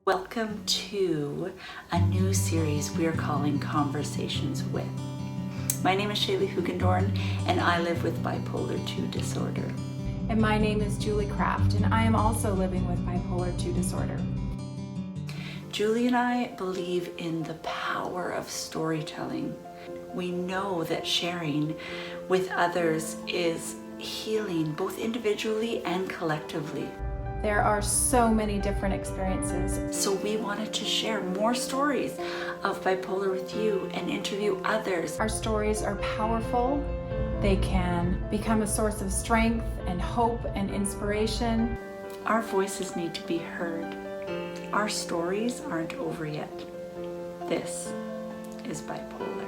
Welcome to a new series we're calling Conversations with. My name is Shaley Hoogendoorn and I live with bipolar 2 disorder. And my name is Julie Kraft and I am also living with bipolar 2 disorder. Julie and I believe in the power of storytelling. We know that sharing with others is healing both individually and collectively. There are so many different experiences. So we wanted to share more stories of bipolar with you and interview others. Our stories are powerful. They can become a source of strength and hope and inspiration. Our voices need to be heard. Our stories aren't over yet. This is bipolar.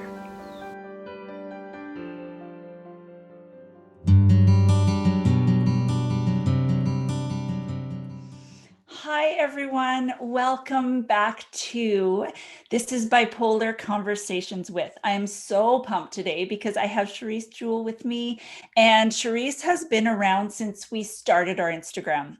Hi everyone, welcome back to This is Bipolar Conversations with. I am so pumped today because I have Charise Jewell with me, and Charisse has been around since we started our Instagram.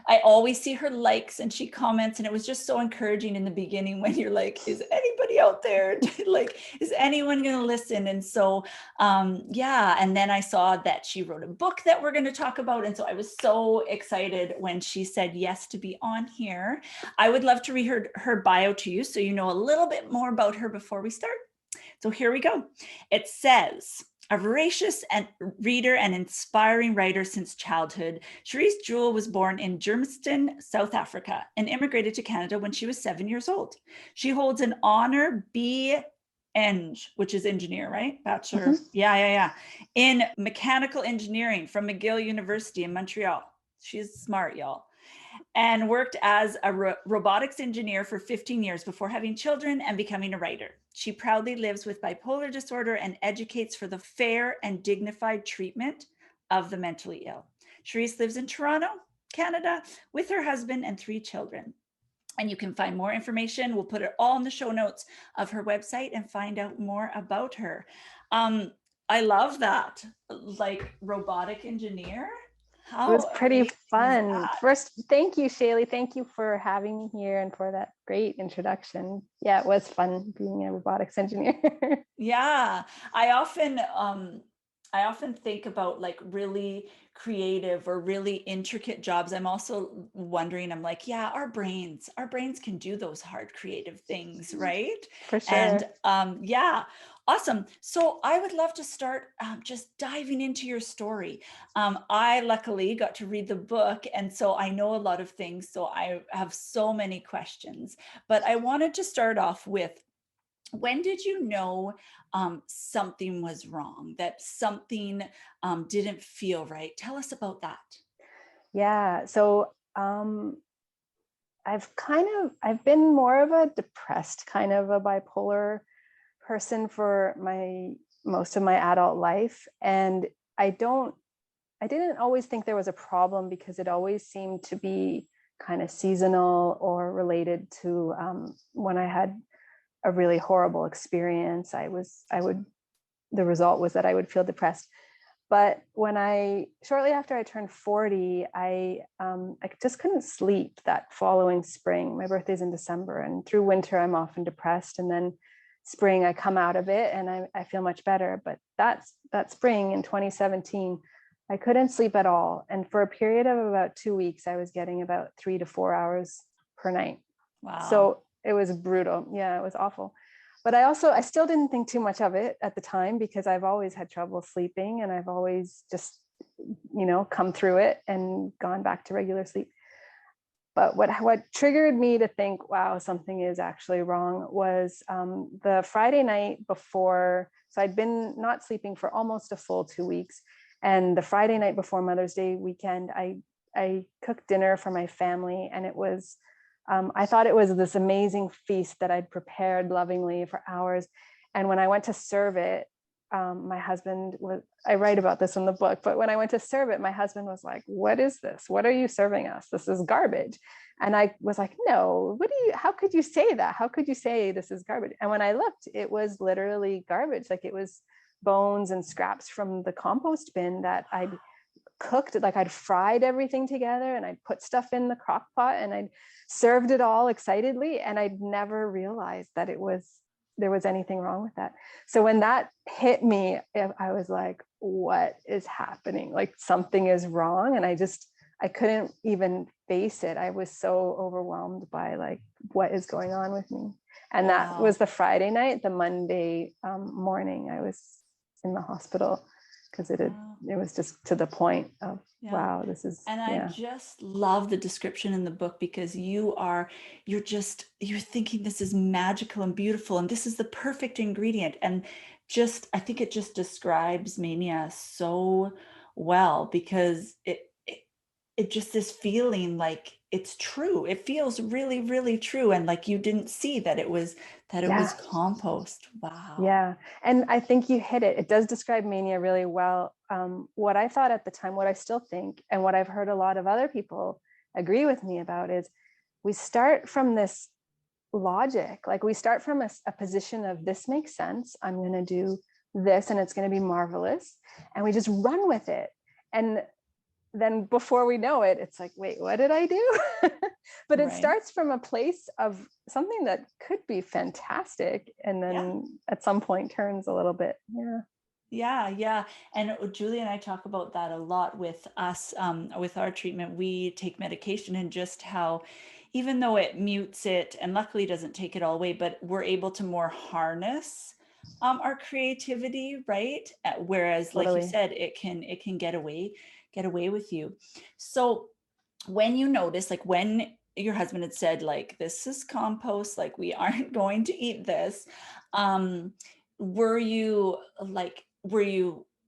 I always see her likes and she comments, and it was just so encouraging in the beginning when you're like, is anybody out there? Like, is anyone going to listen? And so, and then I saw that she wrote a book that we're going to talk about. And so I was so excited when she said yes to be on here. I would love to read her bio to you so you know a little bit more about her before we start. So here we go. It says, a voracious reader and inspiring writer since childhood, Charise Jewell was born in Germiston, South Africa, and immigrated to Canada when she was 7 years old. She holds an honor B.Eng, which is engineer, right? Bachelor. Yeah. In mechanical engineering from McGill University in Montreal. She's smart, y'all. And worked as a robotics engineer for 15 years before having children and becoming a writer. She proudly lives with bipolar disorder and educates for the fair and dignified treatment of the mentally ill. Charisse lives in Toronto, Canada, with her husband and 3 children. And you can find more information. We'll put it all in the show notes of her website and find out more about her. I love that, like robotic engineer. It was pretty fun. First, thank you, Shaley. Thank you for having me here and for that great introduction. Yeah, it was fun being a robotics engineer. Yeah, I often think about like really creative or really intricate jobs. I'm also wondering, I'm like, yeah, our brains can do those hard creative things, right? For sure. And awesome. So I would love to start just diving into your story. I luckily got to read the book, and so I know a lot of things. So I have so many questions, but I wanted to start off with, when did you know something was wrong, that something didn't feel right? Tell us about that. Yeah, so I've been more of a depressed kind of a bipolar person for most of my adult life. And I didn't always think there was a problem because it always seemed to be kind of seasonal or related to when I had a really horrible experience. The result was that I would feel depressed. But shortly after I turned 40, I just couldn't sleep that following spring. My birthday's in December, and through winter, I'm often depressed. And then spring, I come out of it and I feel much better. But that spring in 2017, I couldn't sleep at all. And for a period of about 2 weeks, I was getting about 3 to 4 hours per night. Wow. So it was brutal. Yeah, it was awful. But I still didn't think too much of it at the time because I've always had trouble sleeping and I've always just, come through it and gone back to regular sleep. But what triggered me to think, wow, something is actually wrong was the Friday night before. So I'd been not sleeping for almost a full 2 weeks. And the Friday night before Mother's Day weekend, I cooked dinner for my family, and it was, I thought it was this amazing feast that I'd prepared lovingly for hours. And when I went to serve it, I write about this in the book, but when I went to serve it, my husband was like, "What is this? What are you serving us? This is garbage." And I was like, "No, how could you say that? How could you say this is garbage?" And when I looked, it was literally garbage. Like, it was bones and scraps from the compost bin that I'd cooked, like I'd fried everything together and I'd put stuff in the crock pot and I'd served it all excitedly. And I'd never realized that there was anything wrong with that. So when that hit me, I was like, what is happening? Like something is wrong. And I couldn't even face it. I was so overwhelmed by like, what is going on with me? And that was the Friday night. The Monday morning, I was in the hospital because it was just to the point of, wow, this is. And I just love the description in the book, because you're thinking this is magical and beautiful, and this is the perfect ingredient. And I think it just describes mania so well, because it just is feeling like it's true. It feels really, really true. And like you didn't see that it was compost. Wow. Yeah. And I think you hit it. It does describe mania really well. What I thought at the time, what I still think, and what I've heard a lot of other people agree with me about is we start from this logic. Like we start from a position of this makes sense. I'm going to do this and it's going to be marvelous. And we just run with it. And then before we know it, it's like, wait, what did I do? But it starts from a place of something that could be fantastic. And then at some point turns a little bit. Yeah. And Julie and I talk about that a lot with us, with our treatment. We take medication, and just how, even though it mutes it and luckily doesn't take it all away, but we're able to more harness our creativity, right? Whereas, like you said, it can get away with you. So when you notice, like when your husband had said, like, this is compost, like we aren't going to eat this,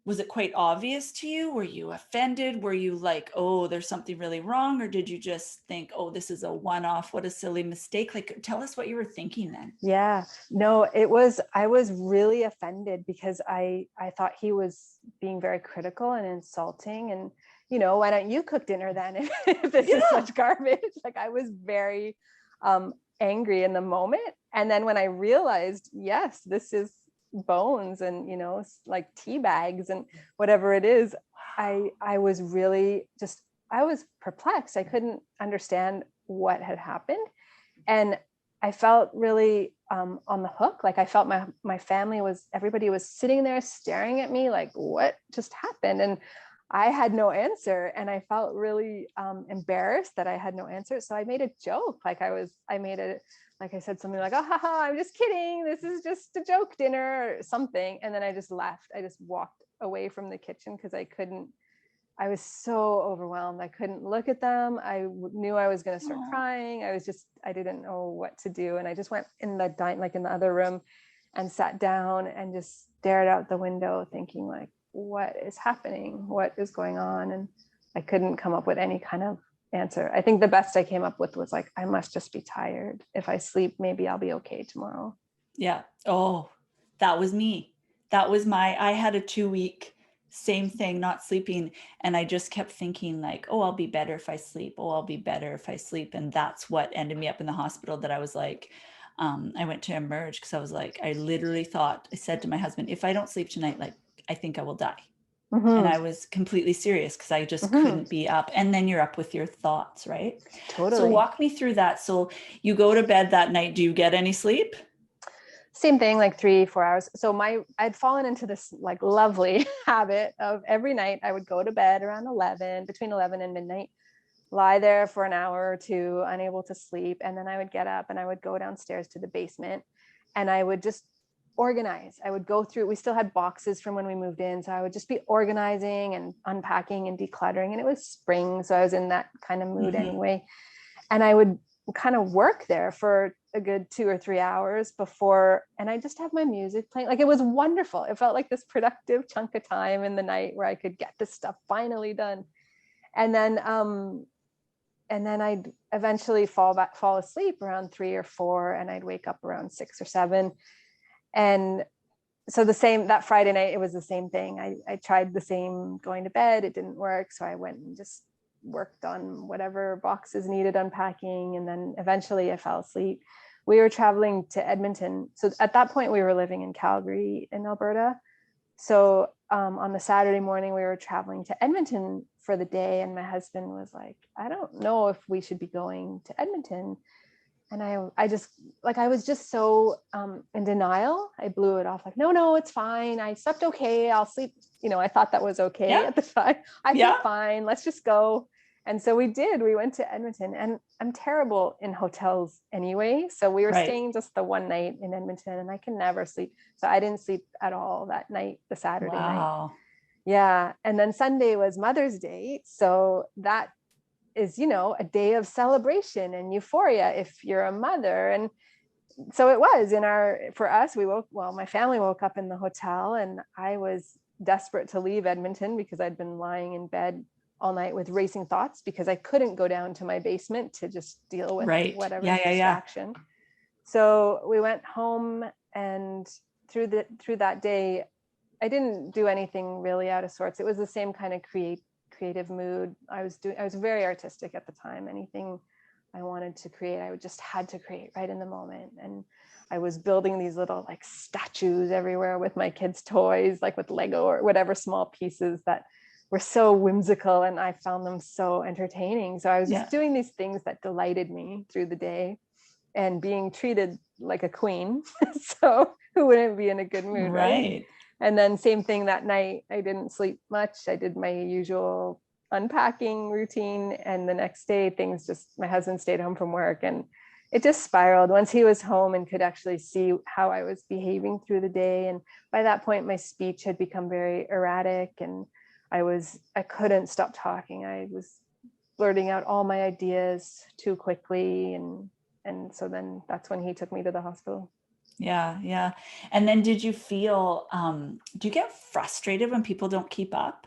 was it quite obvious to you? Were you offended? Were you like, oh, there's something really wrong? Or did you just think, oh, this is a one-off, what a silly mistake? Like, tell us what you were thinking then. Yeah, no, I was really offended, because I thought he was being very critical and insulting. And, why don't you cook dinner then if this is such garbage? Like I was very angry in the moment. And then when I realized, yes, this is bones and, like tea bags and whatever it is, I was really I was perplexed. I couldn't understand what had happened. And I felt really on the hook. Like I felt my family everybody was sitting there staring at me like, what just happened? And I had no answer. And I felt really embarrassed that I had no answer. So I made a joke. Like I said something like, oh, haha, I'm just kidding. This is just a joke dinner or something. And then I just left. I just walked away from the kitchen because I was so overwhelmed. I couldn't look at them. I knew I was going to start crying. I didn't know what to do. And I just went in the other room and sat down and just stared out the window thinking like, what is happening? What is going on? And I couldn't come up with any kind of answer. I think the best I came up with was like, I must just be tired. If I sleep, maybe I'll be okay tomorrow. Yeah. Oh, that was me. I had a 2-week same thing, not sleeping. And I just kept thinking like, oh, I'll be better if I sleep. Oh, I'll be better if I sleep. And that's what ended me up in the hospital, that I was like, I went to emerge because I was like, I literally thought, I said to my husband, if I don't sleep tonight, like, I think I will die. Mm-hmm. And I was completely serious because I just couldn't be up. And then you're up with your thoughts, right? Totally. So walk me through that. So you go to bed that night. Do you get any sleep? Same thing, like 3-4 hours. So I'd fallen into this like lovely habit of every night I would go to bed around between 11 and midnight, lie there for an hour or two, unable to sleep. And then I would get up and I would go downstairs to the basement and I would just organize. I would go through, we still had boxes from when we moved in. So I would just be organizing and unpacking and decluttering. And it was spring. So I was in that kind of mood anyway. And I would kind of work there for a good 2 or 3 hours before, and I just have my music playing. Like it was wonderful. It felt like this productive chunk of time in the night where I could get this stuff finally done. And then I'd eventually fall asleep around 3 or 4, and I'd wake up around 6 or 7. And so that Friday night, it was the same thing. I tried the same going to bed. It didn't work. So I went and just worked on whatever boxes needed unpacking. And then eventually I fell asleep. We were traveling to Edmonton. So at that point we were living in Calgary in Alberta. So on the Saturday morning, we were traveling to Edmonton for the day. And my husband was like, I don't know if we should be going to Edmonton. And I just like, I was just so in denial. I blew it off like, no, it's fine. I slept okay. I'll sleep. I thought that was okay at the time. I feel fine. Let's just go. And so we did. We went to Edmonton, and I'm terrible in hotels anyway. So we were staying just the one night in Edmonton, and I can never sleep. So I didn't sleep at all that night, the Saturday night. Yeah. And then Sunday was Mother's Day. So that is, a day of celebration and euphoria if you're a mother. And so it was for us, my family woke up in the hotel, and I was desperate to leave Edmonton because I'd been lying in bed all night with racing thoughts because I couldn't go down to my basement to just deal with whatever distraction. So we went home, and through that day, I didn't do anything really out of sorts. It was the same kind of creative mood I was very artistic at the time. Anything I wanted to create, I just had to create right in the moment. And I was building these little like statues everywhere with my kids' toys, like with Lego or whatever small pieces that were so whimsical, and I found them so entertaining. So I was just doing these things that delighted me through the day and being treated like a queen. So who wouldn't be in a good mood, right? And then same thing that night, I didn't sleep much. I did my usual unpacking routine. And the next day my husband stayed home from work, and it just spiraled once he was home and could actually see how I was behaving through the day. And by that point, my speech had become very erratic, and I couldn't stop talking. I was blurting out all my ideas too quickly. And so then that's when he took me to the hospital. Yeah. And then did you feel, do you get frustrated when people don't keep up,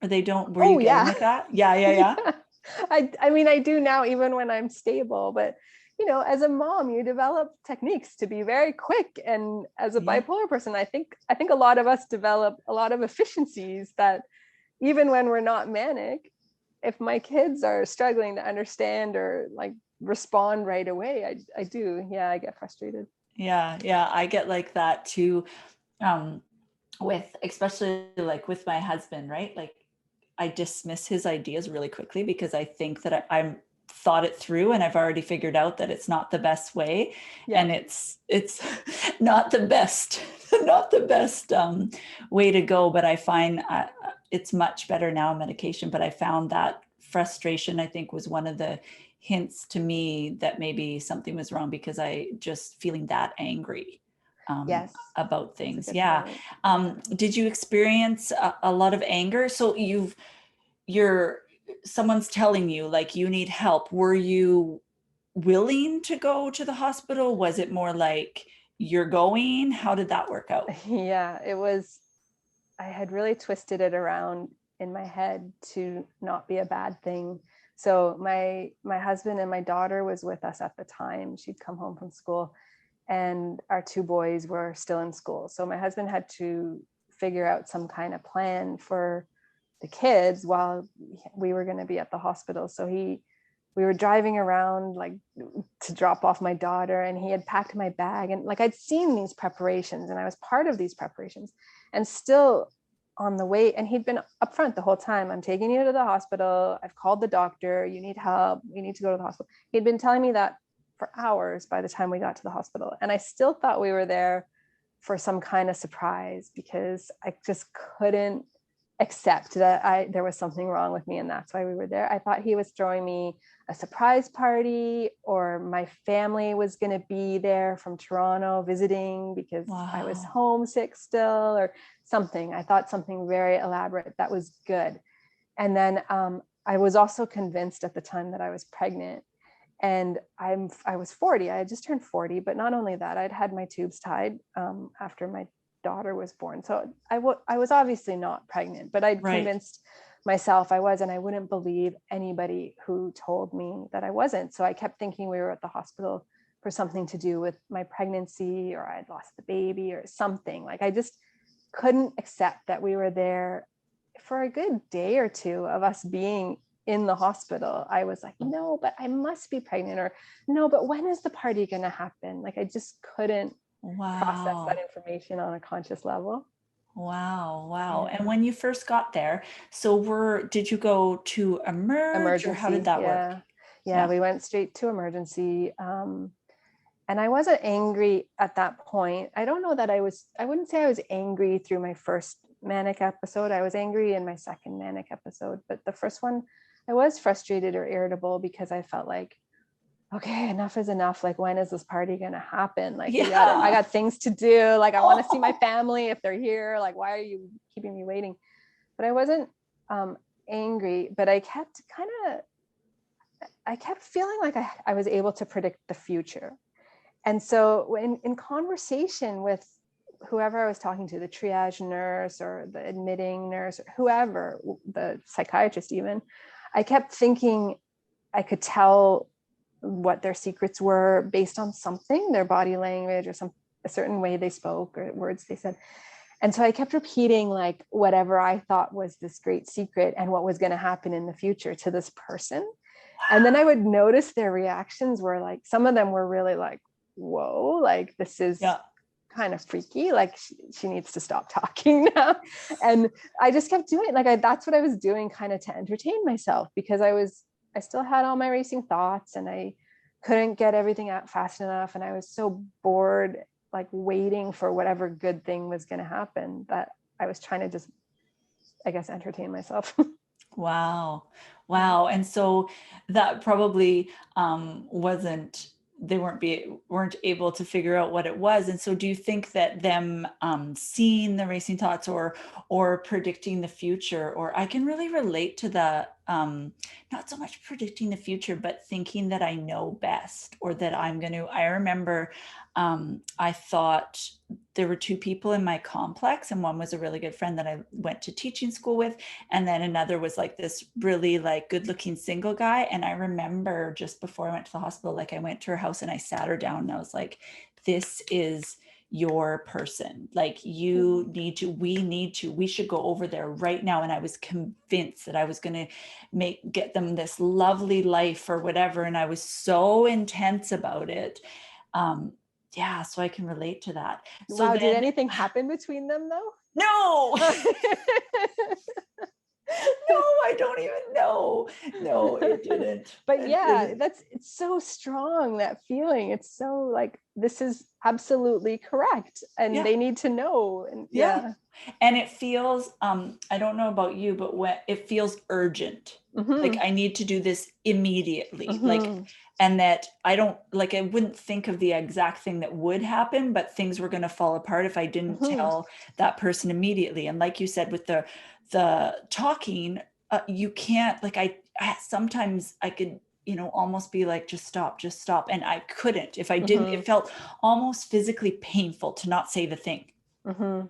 or you getting like that? Yeah. I mean, I do now, even when I'm stable, but as a mom, you develop techniques to be very quick. And as a bipolar person, I think a lot of us develop a lot of efficiencies that even when we're not manic, if my kids are struggling to understand or like respond right away, I get frustrated. Yeah. I get like that too. Especially like with my husband, right? Like I dismiss his ideas really quickly because I think that I'm thought it through, and I've already figured out that it's not the best way. And it's not the best, way to go. But I find it's much better now in medication, but I found that frustration, I think, was one of the hints to me that maybe something was wrong, because I just feeling that angry about things. Did you experience a lot of anger? So someone's telling you like you need help. Were you willing to go to the hospital? Was it more like you're going? How did that work out? Yeah, it was. I had really twisted it around in my head to not be a bad thing. So my husband and my daughter was with us at the time. She'd come home from school, and our two boys were still in school. So my husband had to figure out some kind of plan for the kids while we were going to be at the hospital. So we were driving around like to drop off my daughter, and he had packed my bag, and like I'd seen these preparations and I was part of these preparations, and still on the way, and he'd been upfront the whole time. I'm taking you to the hospital. I've called the doctor. You need help. You need to go to the hospital. He'd been telling me that for hours by the time we got to the hospital. And I still thought we were there for some kind of surprise, because I just couldn't accept that there was something wrong with me, and that's why we were there. I thought he was throwing me a surprise party, or my family was going to be there from Toronto visiting because I was homesick still, or something. I thought something very elaborate that was good. And then I was also convinced at the time that I was pregnant, and I was 40. I had just turned 40, but not only that, I'd had my tubes tied after my daughter was born. So I was obviously not pregnant, but I'd convinced myself I was, and I wouldn't believe anybody who told me that I wasn't. So I kept thinking we were at the hospital for something to do with my pregnancy, or I'd lost the baby or something. Like I just couldn't accept that we were there for a good day or two of us being in the hospital. I was like, no, but I must be pregnant, or no, but when is the party going to happen? Like I just couldn't process that information on a conscious level. Wow. Wow. And Yeah. when you first got there, so did you go to emerge or how did Emergency. that work? Yeah. Yeah. Yeah. We went straight to emergency. And I wasn't angry at that point. I don't know that I wouldn't say I was angry through my first manic episode. I was angry in my second manic episode, but the first one, I was frustrated or irritable because I felt like, okay, enough is enough. Like, when is this party going to happen? Like, I Yeah. got things to do. Like, I want to see my Oh, family if they're here. Like, why are you keeping me waiting? But I wasn't angry, but I kept feeling like I was able to predict the future. And so in conversation with whoever I was talking to, the triage nurse or the admitting nurse, or whoever, the psychiatrist even, I kept thinking I could tell what their secrets were based on something, their body language or a certain way they spoke or words they said. And so I kept repeating like whatever I thought was this great secret and what was going to happen in the future to this person. And then I would notice their reactions were like, some of them were really like, whoa, like this is yeah. kind of freaky. Like she needs to stop talking now. And I just kept doing it. Like that's what I was doing kind of to entertain myself, because I still had all my racing thoughts and I couldn't get everything out fast enough. And I was so bored, like waiting for whatever good thing was going to happen, that I was trying to just, I guess, entertain myself. Wow. Wow. And so that probably wasn't, they weren't able to figure out what it was. And so do you think that them seeing the racing thoughts or predicting the future, or I can really relate to the not so much predicting the future, but thinking that I know best, or that I remember I thought there were two people in my complex, and one was a really good friend that I went to teaching school with, and then another was like this really like good looking single guy. And I remember just before I went to the hospital, like I went to her house and I sat her down and I was like, this is your person. Like we should go over there right now. And I was convinced that I was going to get them this lovely life or whatever. And I was so intense about it. Yeah, so I can relate to that. So Wow, did then, anything happen between them though? no, no, I don't even know. No, it didn't. But It yeah, didn't. it's so strong, that feeling. It's so like, this is absolutely correct and Yeah, they need to know. And yeah. yeah. And it feels, I don't know about you, but when it feels urgent, like Mm-hmm. I need to do this immediately. Like, Mm-hmm. and that I don't like, I wouldn't think of the exact thing that would happen, but things were going to fall apart if I didn't Mm-hmm. tell that person immediately. And like you said, with the talking, you can't, like I sometimes I could, almost be like, just stop. And I couldn't. If I didn't, Mm-hmm. it felt almost physically painful to not say the thing. Mm-hmm.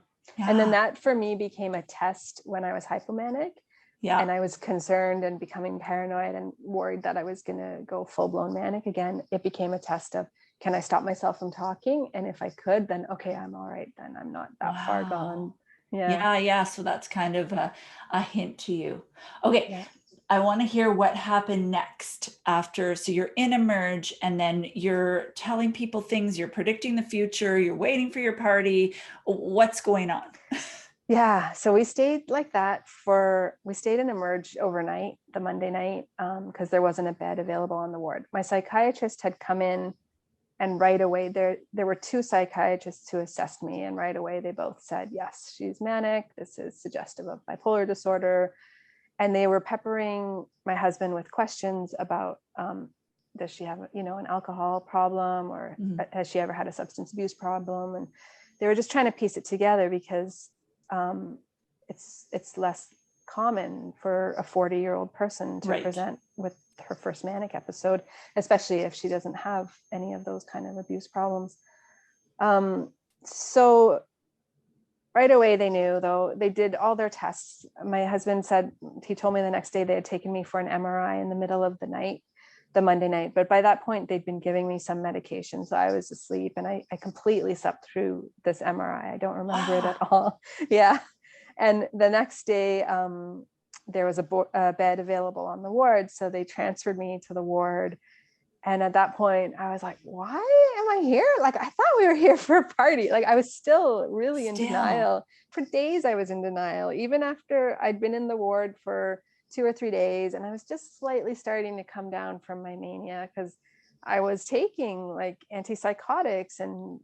And then Yeah. that for me became a test when I was hypomanic, Yeah. and I was concerned and becoming paranoid and worried that I was going to go full blown manic again. It became a test of, can I stop myself from talking? And if I could, then okay, I'm all right. Then I'm not that far Wow. gone. Yeah. Yeah, yeah. So that's kind of a hint to you. Okay. Yeah. I want to hear what happened next after. So you're in Emerge and then you're telling people things, you're predicting the future, you're waiting for your party. What's going on? Yeah. So we stayed like that we stayed in Emerge overnight, the Monday night, because there wasn't a bed available on the ward. My psychiatrist had come in, and right away there were two psychiatrists who assessed me, and right away they both said, yes, she's manic, this is suggestive of bipolar disorder. And they were peppering my husband with questions about, does she have an alcohol problem, or Mhm. has she ever had a substance abuse problem? And they were just trying to piece it together, because it's less common for a 40-year-old person to Right. present with her first manic episode, especially if she doesn't have any of those kind of abuse problems. So right away they knew, though. They did all their tests. My husband said, he told me the next day they had taken me for an MRI in the middle of the night, the Monday night. But by that point, they'd been giving me some medication. So I was asleep, and I completely slept through this MRI. I don't remember it at all. Yeah. And the next day, there was a bed available on the ward. So they transferred me to the ward. And at that point, I was like, why am I here? Like, I thought we were here for a party. Like, I was still really in denial. For days, I was in denial, even after I'd been in the ward for 2 or 3 days. And I was just slightly starting to come down from my mania because I was taking like antipsychotics, and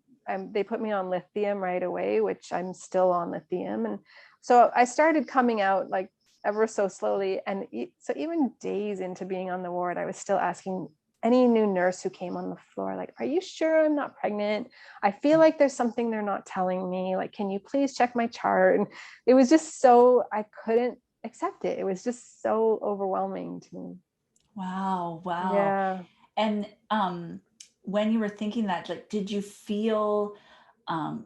they put me on lithium right away, which I'm still on lithium. And so I started coming out like ever so slowly. And so even days into being on the ward, I was still asking any new nurse who came on the floor, like, are you sure I'm not pregnant? I feel like there's something they're not telling me. Like, can you please check my chart? And it was just so, I couldn't accept it. It was just so overwhelming to me. Wow. Wow. Yeah. And when you were thinking that, like, did you feel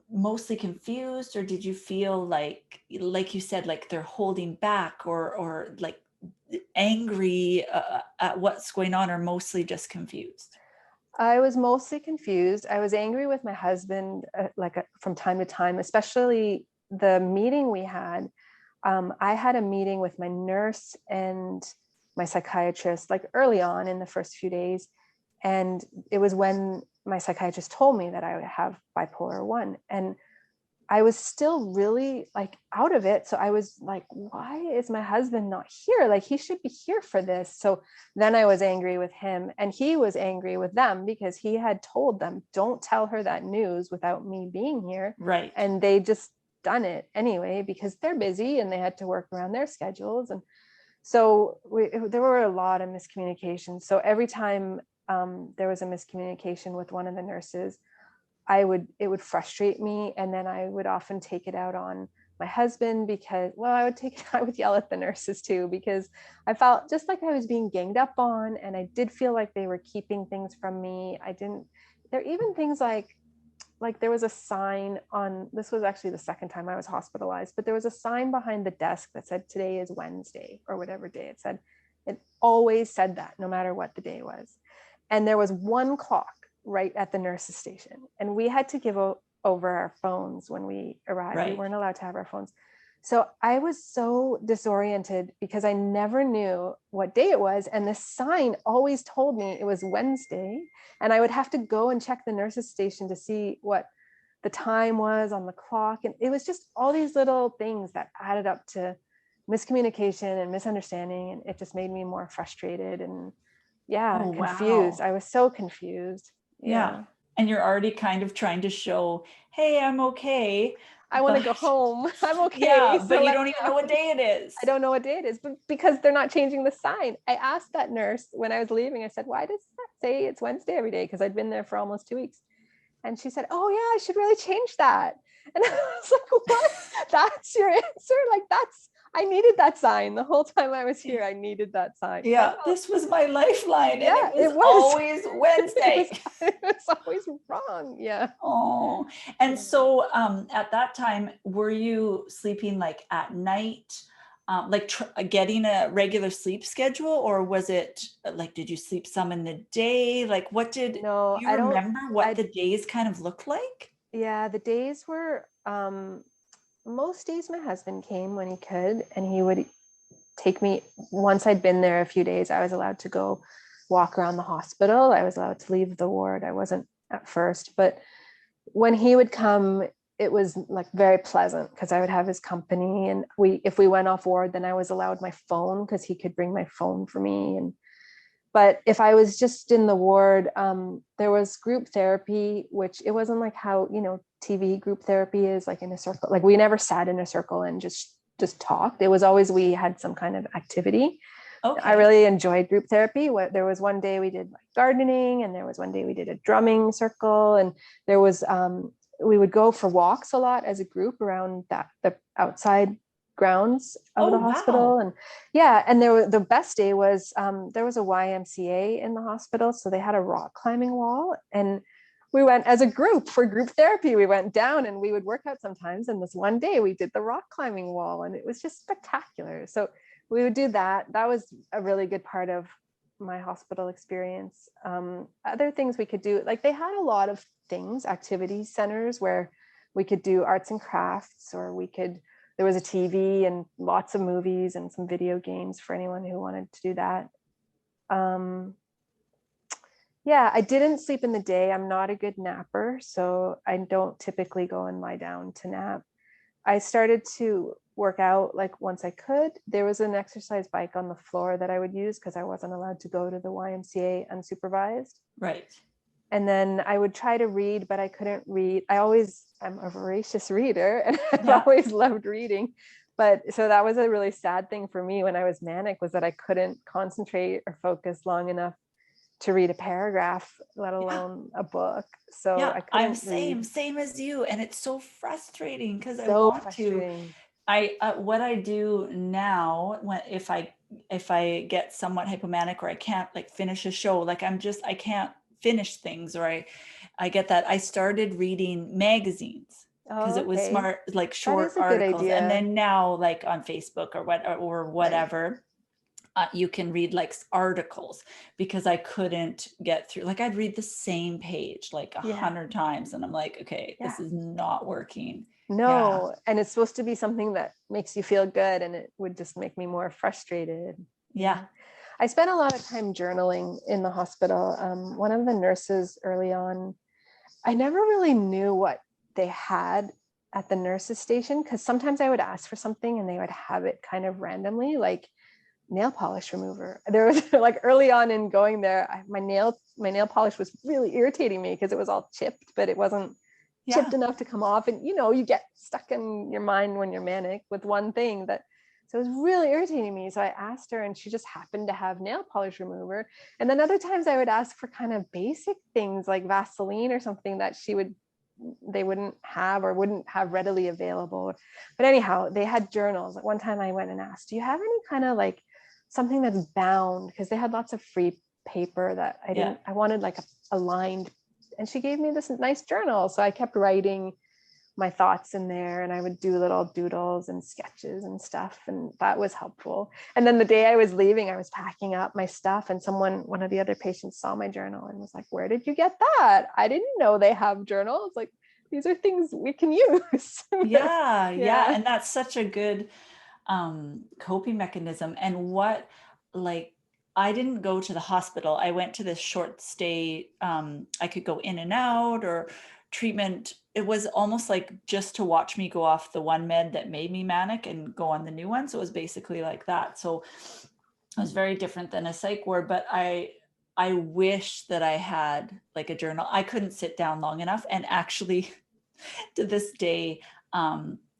mostly confused, or did you feel like you said, like they're holding back, or like angry at what's going on, or mostly just confused? I was mostly confused. I was angry with my husband, from time to time, especially the meeting we had. I had a meeting with my nurse and my psychiatrist, like early on in the first few days. And it was when my psychiatrist told me that I would have bipolar 1. And I was still really like out of it. So I was like, why is my husband not here? Like, he should be here for this. So then I was angry with him, and he was angry with them because he had told them, don't tell her that news without me being here. Right. And they just done it anyway because they're busy and they had to work around their schedules. And so there were a lot of miscommunications. So every time there was a miscommunication with one of the nurses, it would frustrate me. And then I would often take it out on my husband because, well, I would yell at the nurses too, because I felt just like I was being ganged up on. And I did feel like they were keeping things from me. There are even things like there was a sign this was actually the second time I was hospitalized, but there was a sign behind the desk that said, today is Wednesday, or whatever day it said. It always said that no matter what the day was. And there was one clock right at the nurse's station, and we had to give over our phones when we arrived. Right. We weren't allowed to have our phones. So I was so disoriented because I never knew what day it was. And this sign always told me it was Wednesday. And I would have to go and check the nurse's station to see what the time was on the clock. And it was just all these little things that added up to miscommunication and misunderstanding. And it just made me more frustrated and confused. Wow. I was so confused. Yeah. And you're already kind of trying to show, hey, I'm okay. I want to go home. I'm okay. Yeah, but you don't even know what day it is. I don't know what day it is, but because they're not changing the sign. I asked that nurse when I was leaving, I said, why does that say it's Wednesday every day? Because I'd been there for almost 2 weeks. And she said, oh yeah, I should really change that. And I was like, what? That's your answer? Like, I needed that sign the whole time I was here. I needed that sign. Yeah, this was my lifeline. Yeah, and it was always Wednesday. It was always wrong. Yeah. Oh, and so at that time, were you sleeping like at night, getting a regular sleep schedule, or was it like, did you sleep some in the day? Like, do you remember what the days kind of looked like? Yeah, the days were, most days my husband came when he could, and he would take me. Once I'd been there a few days, I was allowed to go walk around the hospital. I was allowed to leave the ward. I wasn't at first, but when he would come, it was like very pleasant because I would have his company. And if we went off ward, then I was allowed my phone because he could bring my phone for me. But if I was just in the ward, there was group therapy, which it wasn't like how, TV group therapy is, like in a circle. Like, we never sat in a circle and just talked. It was always, we had some kind of activity. Okay. I really enjoyed group therapy. There was one day we did like gardening, and there was one day we did a drumming circle, and there was we would go for walks a lot as a group around the outside grounds of the hospital. Wow. And and the best day was there was a YMCA in the hospital, so they had a rock climbing wall, and we went as a group for group therapy. We went down and we would work out sometimes, and this one day we did the rock climbing wall, and it was just spectacular. So we would do that. That was a really good part of my hospital experience. Other things we could do, like they had a lot of things, activity centers where we could do arts and crafts, or there was a TV and lots of movies and some video games for anyone who wanted to do that. Yeah, I didn't sleep in the day. I'm not a good napper, so I don't typically go and lie down to nap. I started to work out like once I could. There was an exercise bike on the floor that I would use because I wasn't allowed to go to the YMCA unsupervised. Right. And then I would try to read, but I couldn't read. I'm a voracious reader and I've Yeah. always loved reading. But so that was a really sad thing for me when I was manic, was that I couldn't concentrate or focus long enough to read a paragraph, let Yeah. alone a book. So Yeah. I I'm couldn't read. same as you. And it's so frustrating because I So want to. frustrating. What I do now, when if I get somewhat hypomanic, or I can't like finish a show, like I can't finish things, or I get that. I started reading magazines because Oh, it was okay. smart, like That short is a good articles. And idea. then now, like on Facebook or Right. whatever, you can read like articles, because I couldn't get through. Like I'd read the same page like a Yeah. 100 times, and I'm like, okay, Yeah. this is not working. Yeah. No. And it's supposed to be something that makes you feel good, and it would just make me more frustrated. Yeah. Yeah. I spent a lot of time journaling in the hospital. One of the nurses early on, I never really knew what they had at the nurses station, because sometimes I would ask for something and they would have it kind of randomly, like nail polish remover. There was like early on in going there, my nail polish was really irritating me because it was all chipped, but it wasn't Yeah. chipped enough to come off. And you get stuck in your mind when you're manic with one thing that, so it was really irritating me. So I asked her and she just happened to have nail polish remover. And then other times I would ask for kind of basic things like Vaseline or something that they wouldn't have or wouldn't have readily available. But anyhow, they had journals. Like one time I went and asked, do you have any kind of like something that's bound? Because they had lots of free paper that Yeah. I wanted like a lined, and she gave me this nice journal. So I kept writing my thoughts in there, and I would do little doodles and sketches and stuff, and that was helpful. And then the day I was leaving, I was packing up my stuff, and one of the other patients saw my journal and was like, where did you get that? I didn't know they have journals. Like, these are things we can use. Yeah. Yeah. Yeah. And that's such a good coping mechanism. And what, like, I didn't go to the hospital. I went to this short stay. I could go in and out, or treatment. It was almost like just to watch me go off the one med that made me manic and go on the new one. So it was basically like that. So it was very different than a psych ward, but I wish that I had like a journal. I couldn't sit down long enough. And actually, to this day,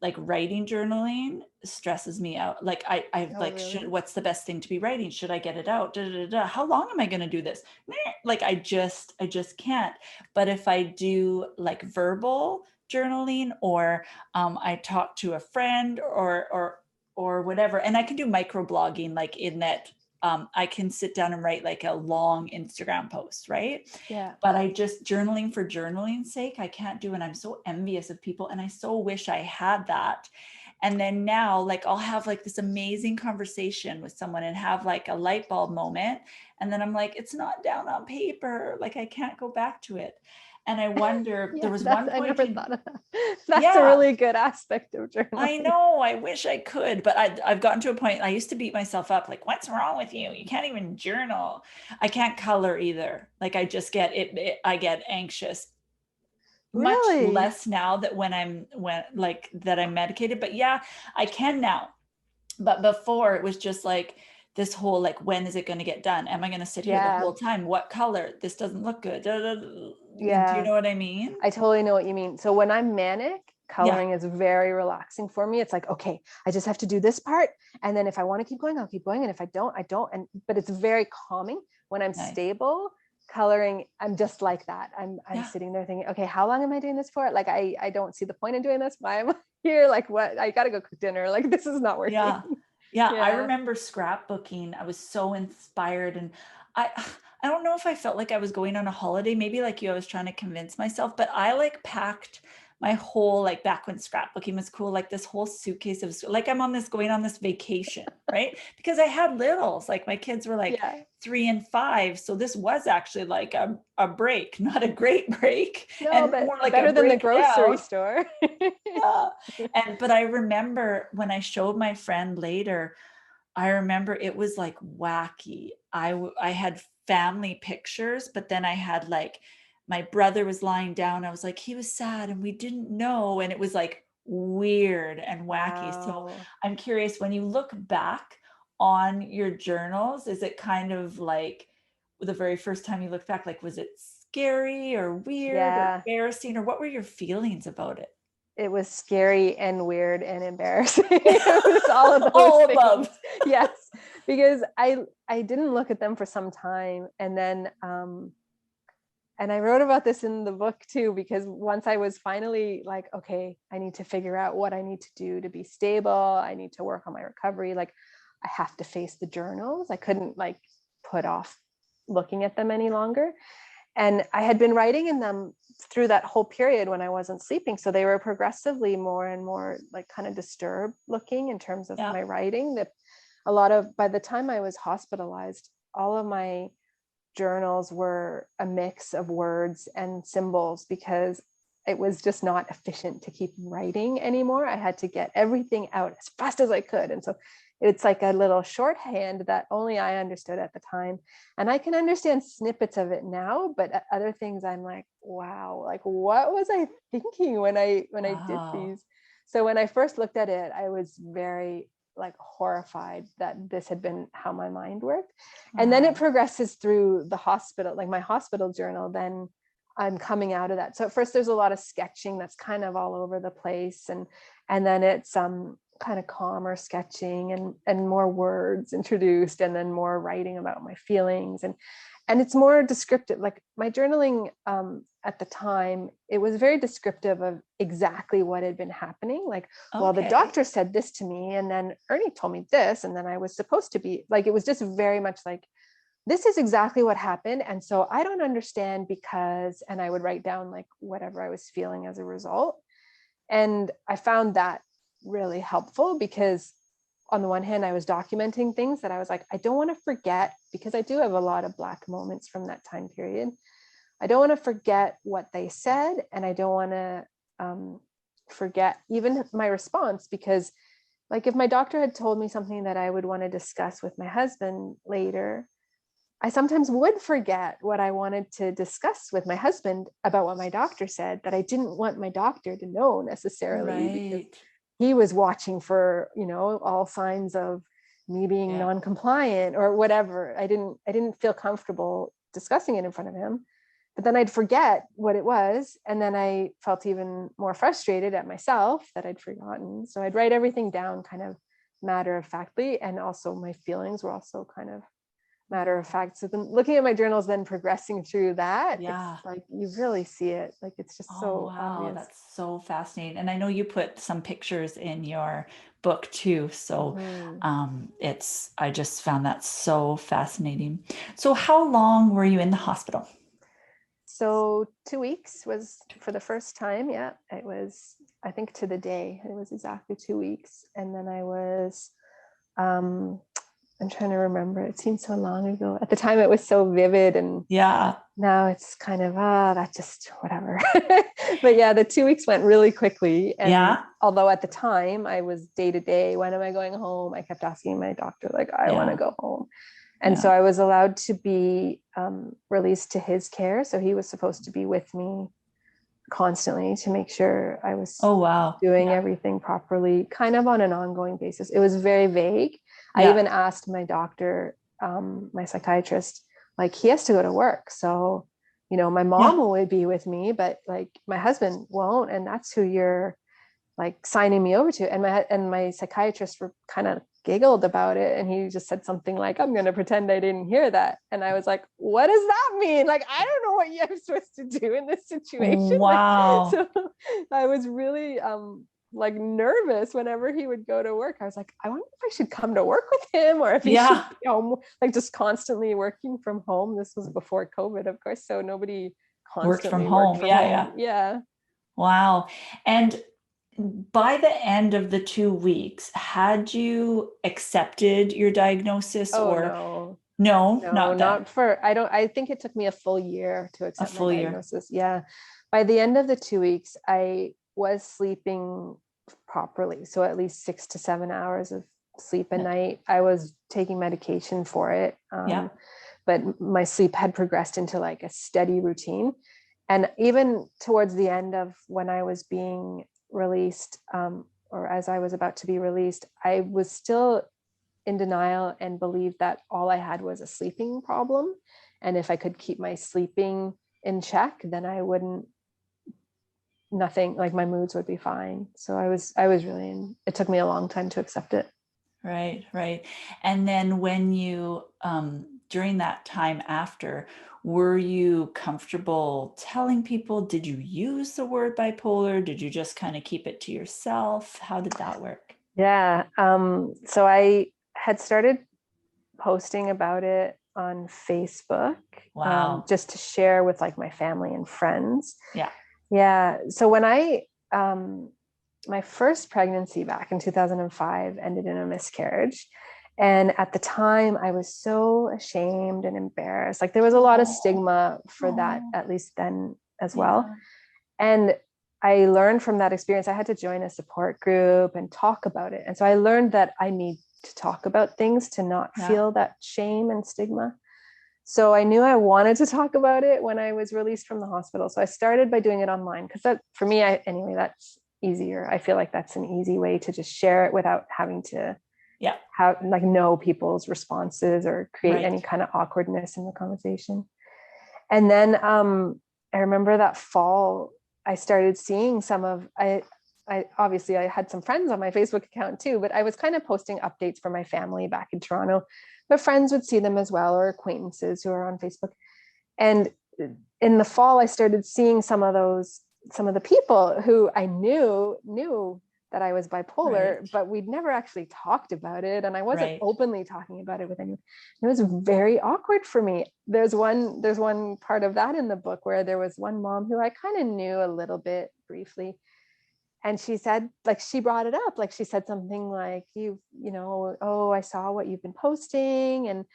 like writing journaling stresses me out. Like I Oh, like, really? what's the best thing to be writing? Should I get it out? Da, da, da, da. How long am I going to do this? Like I just can't. But if I do like verbal journaling, or I talk to a friend, or whatever, and I can do microblogging, like in that I can sit down and write like a long Instagram post, right? Yeah. But I just, journaling for journaling's sake, I can't do. And I'm so envious of people. And I so wish I had that. And then now, like, I'll have like this amazing conversation with someone and have like a light bulb moment. And then I'm like, it's not down on paper. Like, I can't go back to it. And I wonder, there Yeah, was that's, one I point never in, thought of that. That's a yeah, really good aspect of I journaling. know, I wish I could, but I've gotten to a point, I used to beat myself up, like, what's wrong with you? You can't even journal. I can't color either. Like, I just get I get anxious. Much Really? less now that when like that I'm medicated, but yeah, I can now. But before, it was just like this whole, like, when is it going to get done? Am I going to sit here the Yeah. whole time? What color? This doesn't look good. Da, da, da. Do you Yeah. know what I mean? I totally know what you mean. So when I'm manic, Yeah. coloring is very relaxing for me. It's like, okay, I just have to do this part. And then if I want to keep going, I'll keep going. And if I don't, I don't. But it's very calming. When I'm Nice. stable, coloring, I'm just like that. I'm Yeah. sitting there thinking, okay, how long am I doing this for? Like, I don't see the point in doing this. Why am I here? Like, what? I gotta go cook dinner. Like, this is not working. Yeah. Yeah. I Yeah. remember scrapbooking. I was so inspired, and I I don't know if I felt like I was going on a holiday. Maybe like you, I was trying to convince myself, but I like packed my whole, like, back when scrapbooking was cool, like this whole suitcase of, like, I'm on this, going on this vacation, right? Because I had littles, like my kids were like Yeah. 3 and 5. So this was actually like a break, not a great break, No, and but more like a better than the grocery breakdown. store. Yeah. But I remember when I showed my friend later, I remember it was like wacky. I had family pictures, but then I had like my brother was lying down. I was like, he was sad and we didn't know. And it was like weird and wacky. So Wow. I'm curious, when you look back on your journals, is it kind of like the very first time you look back, like, was it scary or weird or Yeah, embarrassing, or what were your feelings about it? it was scary and weird and embarrassing. It was all of those All things. above. Yes, because I didn't look at them for some time, and I wrote about this in the book too, because once I was finally like, okay, I need to figure out what I need to do to be stable. I need to work on my recovery. Like, I have to face the journals. I couldn't like put off looking at them any longer. And I had been writing in them through that whole period when I wasn't sleeping. So they were progressively more and more like kind of disturbed looking in terms of Yeah. my writing. That a lot of, by the time I was hospitalized, all of my journals were a mix of words and symbols, because it was just not efficient to keep writing anymore. I had to get everything out as fast as I could. And so it's like a little shorthand that only I understood at the time. And I can understand snippets of it now, but other things I'm like, wow, like what was I thinking when I did Wow. these? So when I first looked at it, I was very like horrified that this had been how my mind worked. And then it Wow. progresses through the hospital, like my hospital journal. Then I'm coming out of that. So at first there's a lot of sketching that's kind of all over the place. And then it's kind of calmer sketching and more words introduced, and then more writing about my feelings. And it's more descriptive. Like my journaling at the time, it was very descriptive of exactly what had been happening. Like, well, the Okay. doctor said this to me, and then Ernie told me this, and then I was supposed to be like, it was just very much like, this is exactly what happened. And so I don't understand because, and I would write down like whatever I was feeling as a result. And I found that really helpful, because on the one hand, I was documenting things that I was like, I don't want to forget, because I do have a lot of Black moments from that time period. I don't want to forget what they said. And I don't want to forget even my response, because like if my doctor had told me something that I would want to discuss with my husband later, I sometimes would forget what I wanted to discuss with my husband about what my doctor said, that I didn't want my doctor to know necessarily, because Right. he was watching for, all signs of me being Yeah. non-compliant or whatever. I didn't feel comfortable discussing it in front of him, but then I'd forget what it was. And then I felt even more frustrated at myself that I'd forgotten. So I'd write everything down kind of matter of factly. And also my feelings were also kind of matter of fact. So then looking at my journals, then progressing through that, Yeah. it's like you really see it. Like it's just Oh, so wow. obvious. That's so fascinating. And I know you put some pictures in your book too. So Mhm. I just found that so fascinating. So how long were you in the hospital? So 2 weeks was for the first time. Yeah, it was, I think to the day, it was exactly 2 weeks. And then I was, um, I'm trying to remember, it seems so long ago. At the time it was so vivid, and Yeah. now it's kind of, that just whatever. But yeah, the 2 weeks went really quickly. And Yeah. although at the time I was day to day, when am I going home? I kept asking my doctor, like, I want to Yeah. go home. And Yeah. so I was allowed to be released to his care. So he was supposed to be with me constantly to make sure I was Oh, wow. doing Yeah. everything properly, kind of on an ongoing basis. It was very vague. I Yeah. even asked my doctor, my psychiatrist, like, he has to go to work. So, my mom Yeah. would be with me, but like my husband won't. And that's who you're like signing me over to. And my psychiatrist were kind of giggled about it, and he just said something like, I'm going to pretend I didn't hear that. And I was like, what does that mean? Like, I don't know what I'm supposed to do in this situation. Like, Wow. so I was really like nervous whenever he would go to work. I was like, I wonder if I should come to work with him, or if he should Yeah. be home, like just constantly working from home. This was before COVID, of course, so nobody Worked from constantly worked home. from Yeah. Yeah. home. Yeah. Wow. And by the end of the 2 weeks, had you accepted your diagnosis, Oh or no. no, No, not that, not for, I think it took me a full year to a accept my full year? diagnosis. Yeah. By the end of the 2 weeks, I was sleeping properly. So at least 6 to 7 hours of sleep at night. I was taking medication for it. Yeah. But my sleep had progressed into like a steady routine. And even towards the end of when I was being released, or as I was about to be released, I was still in denial and believed that all I had was a sleeping problem. And if I could keep my sleeping in check, then I wouldn't, nothing, like my moods would be fine. So I was really, it took me a long time to accept it. Right, right. And then when you, during that time after, were you comfortable telling people? Did you use the word bipolar? Did you just kind of keep it to yourself? How did that work? Yeah. So I had started posting about it on Facebook, Wow. just to share with like my family and friends. Yeah. Yeah. So when my first pregnancy back in 2005 ended in a miscarriage. And at the time, I was so ashamed and embarrassed. Like there was a lot of Oh, stigma for that, oh, at least then as well. yeah. And I learned from that experience, I had to join a support group and talk about it. And so I learned that I need to talk about things to not Yeah. feel that shame and stigma. So I knew I wanted to talk about it when I was released from the hospital. So I started by doing it online because that, for me, anyway, that's easier. I feel like that's an easy way to just share it without having to Yeah. have like know people's responses or create any Right. kind of awkwardness in the conversation. And then I remember that fall, I started seeing some of, I obviously I had some friends on my Facebook account too, but I was kind of posting updates for my family back in Toronto, but friends would see them as well, or acquaintances who are on Facebook. And in the fall, I started seeing some of the people who I knew that I was bipolar, Right. but we'd never actually talked about it. And I wasn't Right. openly talking about it with anyone. It was very awkward for me. There's one part of that in the book where there was one mom who I kind of knew a little bit briefly. And she said, like, she brought it up, like she said something like, oh, I saw what you've been posting. And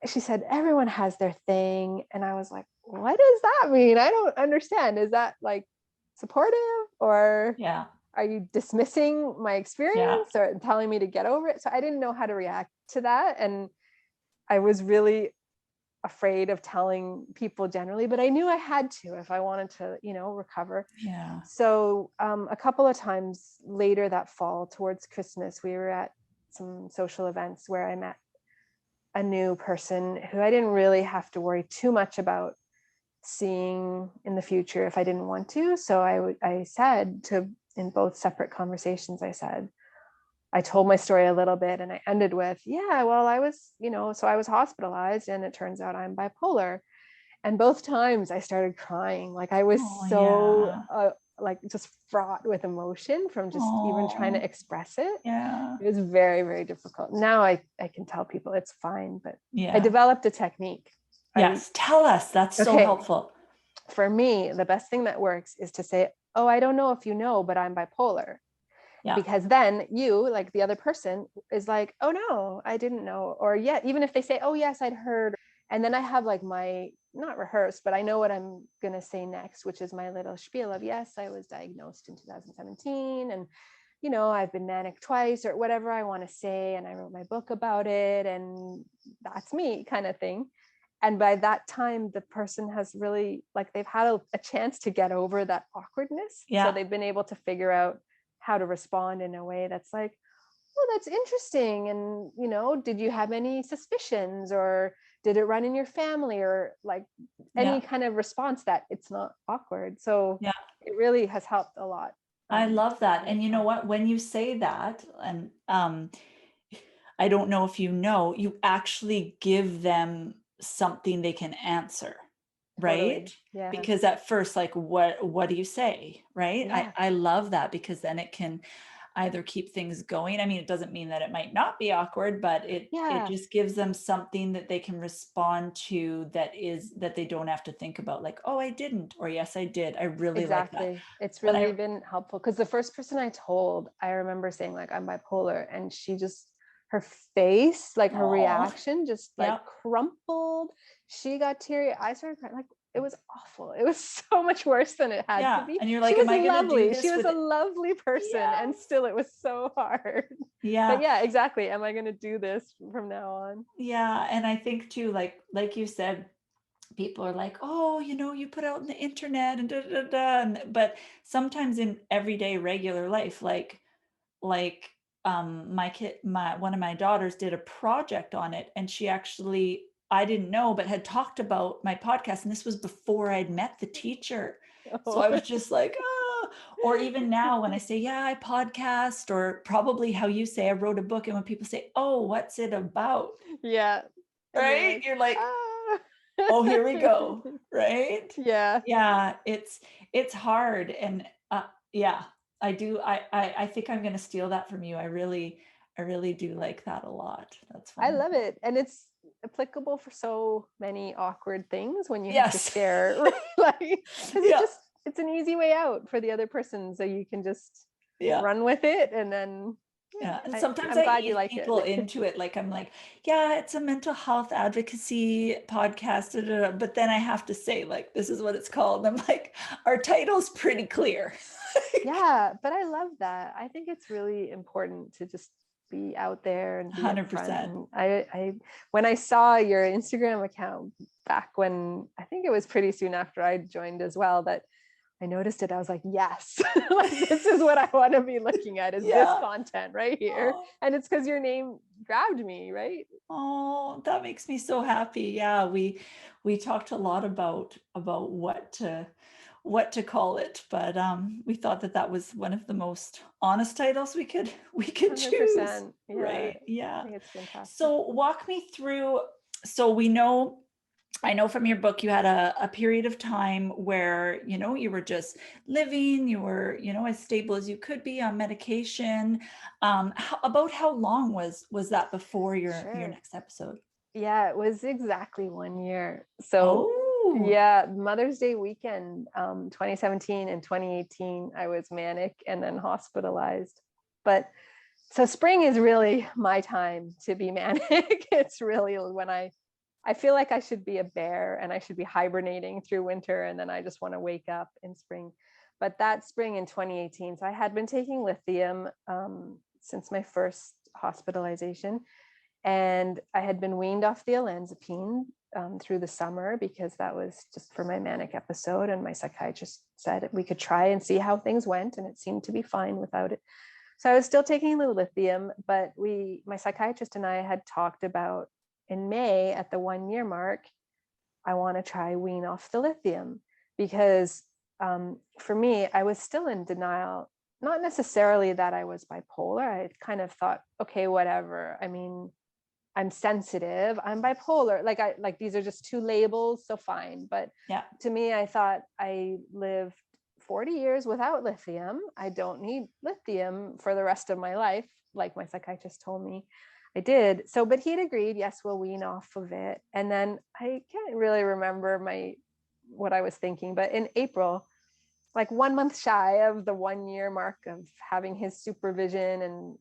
she said, everyone has their thing. And I was like, what does that mean? I don't understand. Is that like supportive, or Yeah. are you dismissing my Yeah. experience or telling me to get over it? So I didn't know how to react to that. And I was really afraid of telling people generally, but I knew I had to if I wanted to, recover. Yeah. So a couple of times later that fall, towards Christmas, we were at some social events where I met a new person who I didn't really have to worry too much about seeing in the future if I didn't want to. So I said to, in both separate conversations, I told my story a little bit, and I ended with, yeah, well, I was, so I was hospitalized and it turns out I'm bipolar. And both times I started crying. Like I was Oh, so yeah. like just fraught with emotion from just even trying to Oh, express it. yeah. It was very, very difficult. Now I can tell people it's fine, but I Yeah. developed a technique. Yes. Tell us. That's so Okay, helpful. for me, the best thing that works is to say, oh, I don't know if you know, but I'm bipolar. Yeah. Because then you, like the other person, is like, oh no, I didn't know. Or yeah, even if they say, oh yes, I'd heard. And then I have like my, not rehearsed, but I know what I'm going to say next, which is my little spiel of, yes, I was diagnosed in 2017. And, I've been manic twice, or whatever I want to say. And I wrote my book about it. And that's me, kind of thing. And by that time, the person has really, like, they've had a chance to get over that awkwardness. So Yeah. they've been able to figure out how to respond in a way that's like, oh, that's interesting. And, did you have any suspicions, or did it run in your family, or like Yeah. any kind of response that it's not awkward. So Yeah. it really has helped a lot. I love that. In And this you know process. what? When you say that, and I don't know if you actually give them something they can answer, right? Totally. Yeah. Because at first, like, what do you say, right? Yeah. I love that, because then it can either keep things going. I mean, it doesn't mean that it might not be awkward, but it Yeah. just gives them something that they can respond to, that they don't have to think about, like, oh, I didn't, or yes, I did. I really like that. Exactly. It's When really been helpful, because the first person I told, I remember saying like, I'm bipolar, and she just, her face, like her oh, reaction just like yeah, crumpled. She got teary. I started crying. Like, it was awful. It was so much worse than it had to Yeah. be. And you're She like, was am I going to do lovely. this She was with a it? lovely person, Yeah. and still it was so hard. Yeah. But yeah, exactly. Am I going to do this from now on? Yeah. And I think too, like you said, people are like, oh, you put out on the internet and da da da, da. But sometimes in everyday regular life, like one of my daughters did a project on it, and she actually, I didn't know, but had talked about my podcast, and this was before I'd met the teacher. So I was just like, oh. Or even now when I say, yeah, I podcast, or probably how you say I wrote a book, and when people say, oh, what's it about? Yeah. And Right? You're like, ah. oh, here we go. Right? Yeah. Yeah, it's hard. And yeah, I do. I think I'm gonna steal that from you. I really do like that a lot. That's I fun. love it. And it's applicable for so many awkward things when you have to Yes. share, right? Like, Yeah. because it's an easy way out for the other person. So you can just Yeah. run with it. And then, Yeah. And sometimes I'm I glad ease you like people it. into it. Like I'm like, yeah, it's a mental health advocacy podcast, da, da, da. But then I have to say, like, this is what it's called. And I'm like, our title's pretty clear. Yeah, but I love that. I think it's really important to just be out there and be upfront. 100%. And I when I saw your Instagram account back when, I think it was pretty soon after I joined as well, that I noticed it. I was like, yes, like, this is what I want to be looking at, is this Yeah. content right here. Oh. And it's because your name grabbed me, right? Oh, that makes me so happy. Yeah, we talked a lot about what to call it, but we thought that was one of the most honest titles we could choose. 100%. Yeah, Right? Yeah. I think it's fantastic. So walk me through. So I know from your book you had a period of time where you were just living, you were as stable as you could be on medication. About how long was that before your Sure. next episode? Yeah, it was exactly 1 year. So Oh, yeah, Mother's Day weekend, 2017 and 2018, I was manic and then hospitalized. But so spring is really my time to be manic. It's really when I feel like I should be a bear and I should be hibernating through winter, and then I just want to wake up in spring. But that spring in 2018, so I had been taking lithium since my first hospitalization, and I had been weaned off the olanzapine through the summer because that was just for my manic episode. And my psychiatrist said we could try and see how things went, and it seemed to be fine without it. So I was still taking the lithium, but my psychiatrist and I had talked about, in May at the 1 year mark, I want to try wean off the lithium, because for me, I was still in denial, not necessarily that I was bipolar. I kind of thought, okay, whatever. I mean, I'm sensitive, I'm bipolar. Like these are just two labels, so fine. But yeah. To me, I thought I lived 40 years without lithium. I don't need lithium for the rest of my life, like my psychiatrist told me I did. So, but he'd agreed, yes, we'll wean off of it. And then I can't really remember what I was thinking, but in April, like 1 month shy of the 1 year mark of having his supervision, and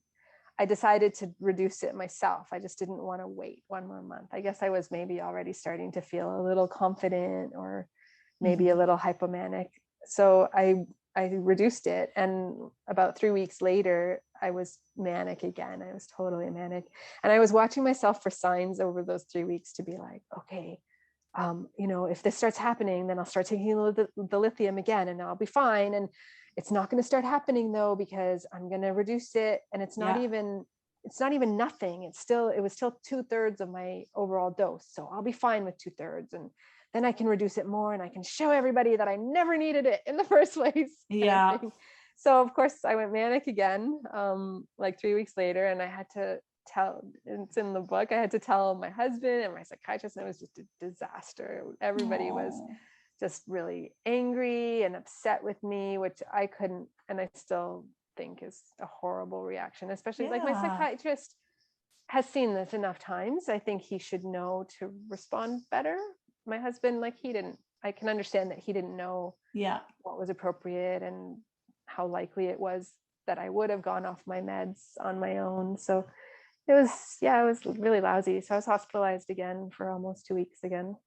I decided to reduce it myself. I just didn't want to wait 1 more month. I guess I was maybe already starting to feel a little confident, or maybe a little hypomanic. So I reduced it. And about 3 weeks later, I was manic again. I was totally manic. And I was watching myself for signs over those 3 weeks to be like, okay, if this starts happening, then I'll start taking the lithium again and I'll be fine. And it's not going to start happening though, because I'm going to reduce it. And it's not even nothing. It was still 2/3 of my overall dose. So I'll be fine with 2/3. And then I can reduce it more and I can show everybody that I never needed it in the first place. Yeah. So of course I went manic again, like 3 weeks later, and I had to tell, it's in the book, I had to tell my husband and my psychiatrist, and it was just a disaster. Everybody was just really angry and upset with me, which I couldn't, and I still think is a horrible reaction, especially like my psychiatrist has seen this enough times. I think he should know to respond better. My husband, like, I can understand that he didn't know what was appropriate and how likely it was that I would have gone off my meds on my own. So it was really lousy. So I was hospitalized again for almost 2 weeks again.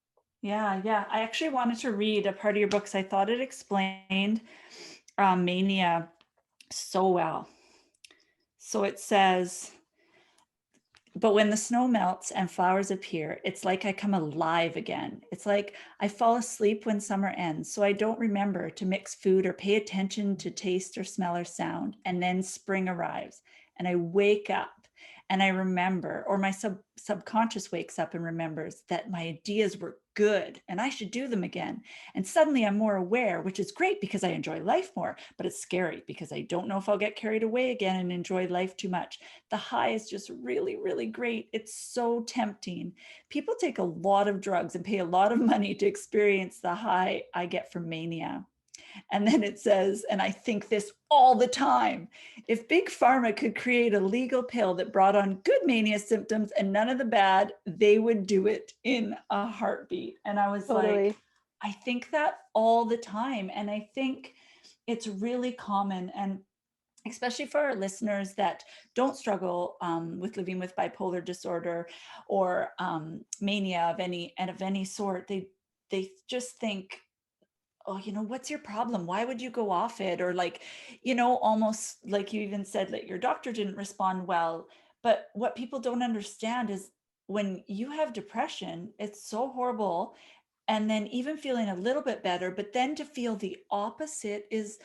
Yeah, yeah. I actually wanted to read a part of your books. I thought it explained mania so well. So it says, but when the snow melts and flowers appear, it's like I come alive again. It's like I fall asleep when summer ends, so I don't remember to mix food or pay attention to taste or smell or sound. And then spring arrives, and I wake up and I remember, or my subconscious wakes up and remembers that my ideas were good and I should do them again. And suddenly I'm more aware, which is great because I enjoy life more, but it's scary because I don't know if I'll get carried away again and enjoy life too much. The high is just really, really great. It's so tempting. People take a lot of drugs and pay a lot of money to experience the high I get from mania. And then it says, and I think this all the time, if Big Pharma could create a legal pill that brought on good mania symptoms and none of the bad, they would do it in a heartbeat. And I was Totally. like, I think that all the time. And I think it's really common. And especially for our listeners that don't struggle with living with bipolar disorder or mania of any sort, they just think, oh, what's your problem? Why would you go off it? Or like, almost like you even said that your doctor didn't respond well. But what people don't understand is when you have depression, it's so horrible. And then even feeling a little bit better, but then to feel the opposite is,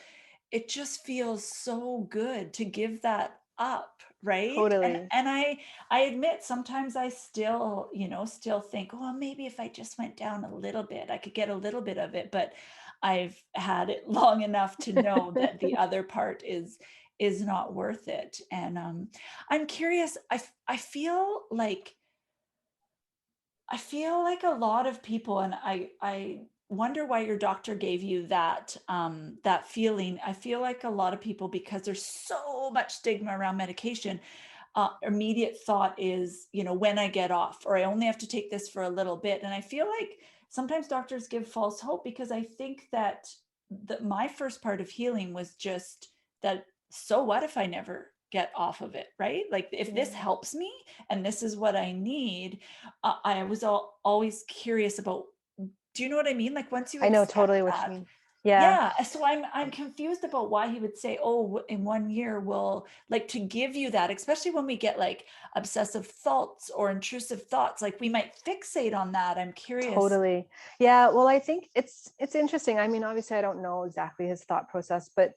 it just feels so good to give that up, right? and Totally. and I admit sometimes I still, still think, oh, well, maybe if I just went down a little bit I could get a little bit of it, but I've had it long enough to know that the other part is not worth it. And I'm curious, I feel like a lot of people, and I wonder why your doctor gave you that feeling. I feel like a lot of people, because there's so much stigma around medication, immediate thought is, when I get off, or I only have to take this for a little bit. And I feel like sometimes doctors give false hope, because I think that my first part of healing was just that, so what if I never get off of it, right? Like if this Yeah. helps me and this is what I need. I was always curious about, do you know what I mean? Like once you I know accept totally what you that, mean. Yeah. yeah. So I'm confused about why he would say, oh, in 1 year we'll, like, to give you that, especially when we get like obsessive thoughts or intrusive thoughts, like we might fixate on that. I'm curious. Totally. Yeah. Well, I think it's interesting. I mean, obviously I don't know exactly his thought process, but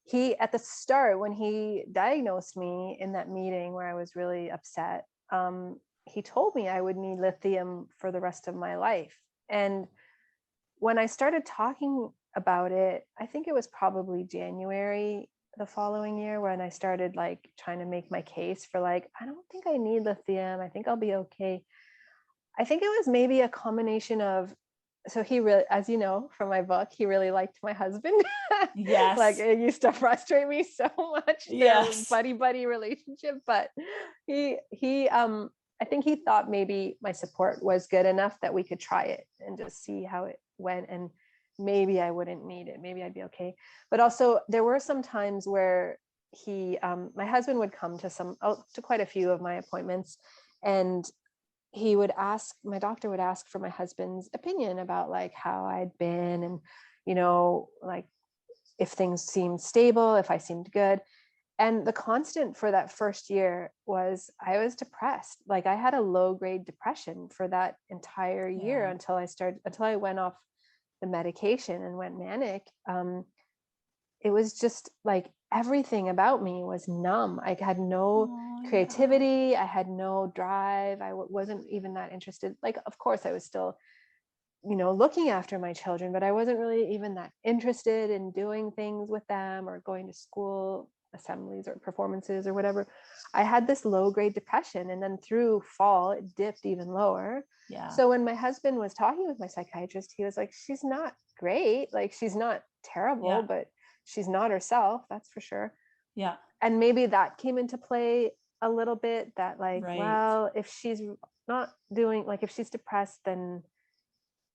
he, at the start, when he diagnosed me in that meeting where I was really upset, he told me I would need lithium for the rest of my life. And when I started talking about it, I think it was probably January the following year when I started like trying to make my case for like, I don't think I need lithium. I think I'll be okay. I think it was maybe a combination of, so he really, as you know from my book, he really liked my husband. Like Yes. it used to frustrate me so much, their Yes. buddy relationship. But I think he thought maybe my support was good enough that we could try it and just see how it went. And maybe I wouldn't need it. Maybe I'd be okay. But also there were some times where my husband would come to quite a few of my appointments, and my doctor would ask for my husband's opinion about like how I'd been, and like if things seemed stable, if I seemed good. And the constant for that first year was I was depressed. Like I had a low grade depression for that entire year Yeah. until I went off the medication and went manic. It was just like everything about me was numb. I had no Oh, yeah. creativity. I had no drive. Wasn't even that interested. Like, of course, I was still, looking after my children, but I wasn't really even that interested in doing things with them or going to school assemblies or performances or whatever. I had this low grade depression. And then through fall, it dipped even lower. Yeah. So when my husband was talking with my psychiatrist, he was like, she's not great. Like, she's not terrible, Yeah. but she's not herself, that's for sure. Yeah. And maybe that came into play a little bit, that like, Right. well, if she's not doing, like, if she's depressed, then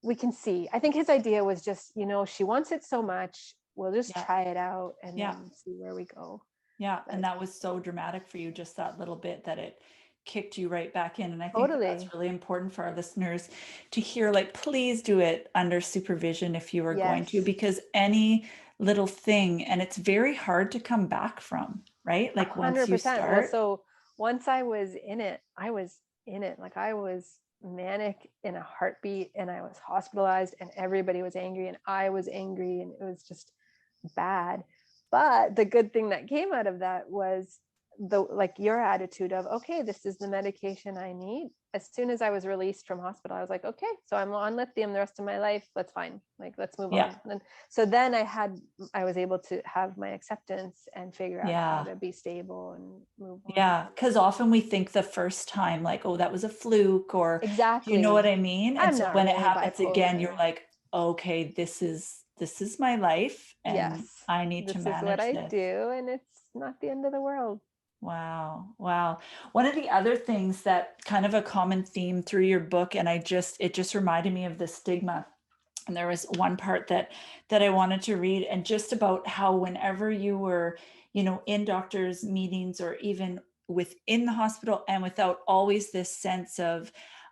we can see. I think his idea was just, she wants it so much, we'll just Yeah. try it out and Yeah. then see where we go. Yeah. And But that was so dramatic for you, just that little bit that it kicked you right back in. And I think that Totally. that's really important for our listeners to hear, like, please do it under supervision if you are going to, Yes. because any little thing, and it's very hard to come back from, right? Like once you 100%. Well, start. so once I was in it, I was in it. Like I was manic in a heartbeat and I was hospitalized and everybody was angry and I was angry and it was just bad. But the good thing that came out of that was the, like your attitude of, okay, this is the medication I need. As soon as I was released from hospital, I was like, okay, so I'm on lithium the rest of my life. That's fine. Like, let's move Yeah. on. And so then I was able to have my acceptance and figure out how Yeah. to be stable and move on. Yeah. Because often we think the first time, like, oh, that was a fluke, or do you know what Exactly. I mean? And I'm so not when it really happens again, you're bipolar. like, okay, this is my life and Yes, I need to this is what manage I this. do, and it's not the end of the world. Wow. Wow. One of the other things that kind of a common theme through your book, and it just reminded me of the stigma. And there was one part that I wanted to read, and just about how whenever you were, in doctors' meetings or even within the hospital, and without always this sense of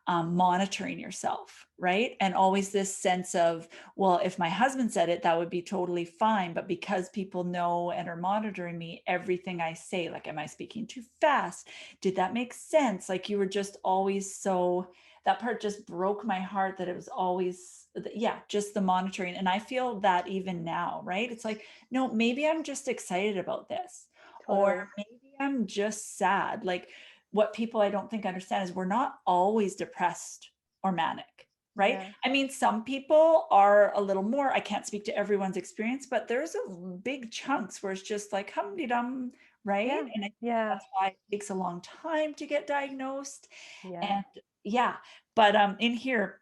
monitoring yourself, right? And always this sense of, well, if my husband said it, that would be totally fine. But because people know and are monitoring me, everything I say, like, am I speaking too fast? Did that make sense? Like, you were just always so, that part just broke my heart, that it was always, yeah, just the monitoring. And I feel that even now, right? It's like, no, maybe I'm just excited about this, or Totally. maybe I'm just sad. Like, what people I don't think understand is we're not always depressed or manic, right? Yeah. I mean, some people are a little more, I can't speak to everyone's experience, but there's a big chunks where it's just like hum-de-dum, right? Yeah. And I think Yeah. that's why it takes a long time to get diagnosed. Yeah. And yeah, but in here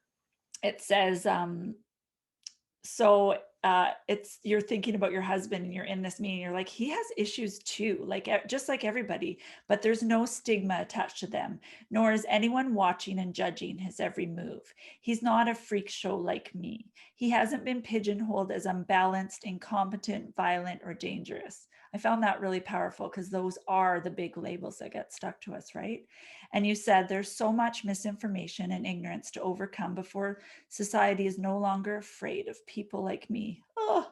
it says, so it's, you're thinking about your husband and you're in this meeting, you're like, he has issues too, like just like everybody, but there's no stigma attached to them, nor is anyone watching and judging his every move. He's not a freak show like me. He hasn't been pigeonholed as unbalanced, incompetent, violent, or dangerous. I found that really powerful, because those are the big labels that get stuck to us, right? And you said there's so much misinformation and ignorance to overcome before society is no longer afraid of people like me. Oh,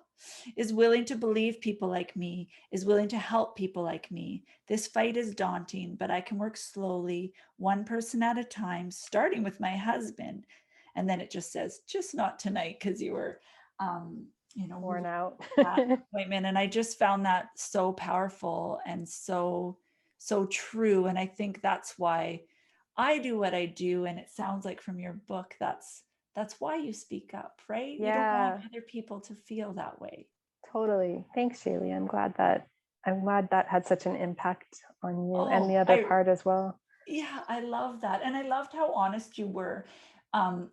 is willing to believe people like me, is willing to help people like me. This fight is daunting, but I can work slowly, one person at a time, starting with my husband. And then it just says, just not tonight, because you were, Worn out. that appointment. And I just found that so powerful and so, so true. And I think that's why I do what I do. And it sounds like from your book, that's why you speak up, right? You don't want Yeah, other people to feel that way. totally. Thanks, Shaley. I'm glad that had such an impact on you and Oh, the other part as well. yeah, I love that. And I loved how honest you were